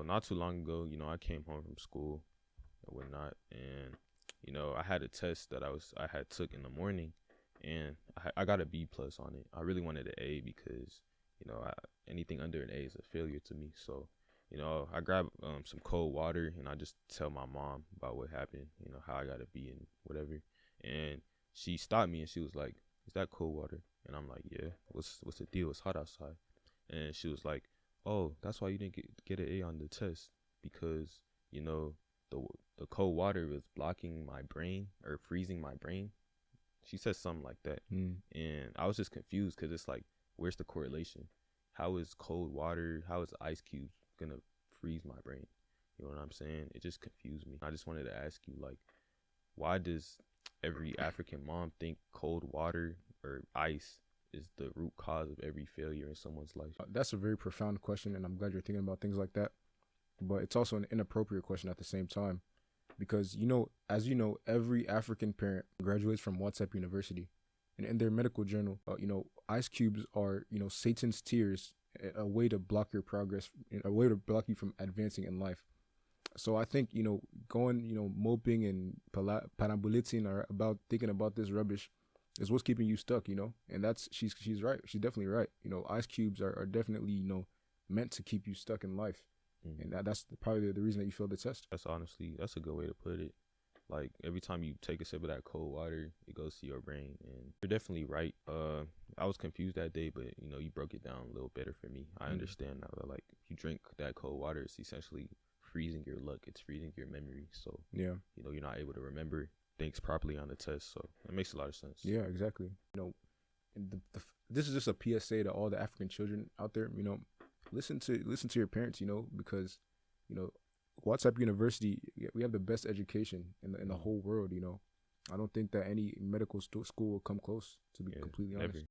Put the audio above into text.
not too long ago, I came home from school and whatnot, and I had a test that I had took in the morning, and I got a B plus on it. I really wanted an A because anything under an A is a failure to me. So I grabbed some cold water and I just tell my mom about what happened, how I got a B and whatever, and she stopped me and she was like, "Is that cold water?" And I'm like, "Yeah. What's the deal? It's hot outside." And she was like, "Oh, that's why you didn't get an A on the test, because the the cold water was blocking my brain or freezing my brain." She said something like that, Mm. and I was just confused because it's like, where's the correlation? How is cold water? How is ice cubes gonna freeze my brain? You know what I'm saying? It just confused me. I just wanted to ask you, like, why does every African mom think cold water or ice is the root cause of every failure in someone's life? That's a very profound question, and I'm glad you're thinking about things like that. But it's also an inappropriate question at the same time, because as you know, every African parent graduates from WhatsApp University, and in their medical journal, ice cubes are Satan's tears, a way to block your progress, a way to block you from advancing in life. So I think going moping and parabolating or about thinking about this rubbish is what's keeping you stuck, and that's she's right, she's definitely right. Ice cubes are definitely meant to keep you stuck in life, and Mm-hmm. that's probably the reason that you failed the test. That's a good way to put it. Like, every time you take a sip of that cold water, it goes to your brain, and you're definitely right. I was confused that day, but you broke it down a little better for me. I Mm. understand now that, like, if you drink that cold water, it's essentially freezing your luck. It's freezing your memory, so Yeah. you're not able to remember things properly on the test. So it makes a lot of sense. Yeah, exactly. And this is just a PSA to all the African children out there. Listen to your parents. Because you know WhatsApp University, we have the best education in the Mm. whole world. I don't think that any medical school will come close. To be Yeah, completely honest. never.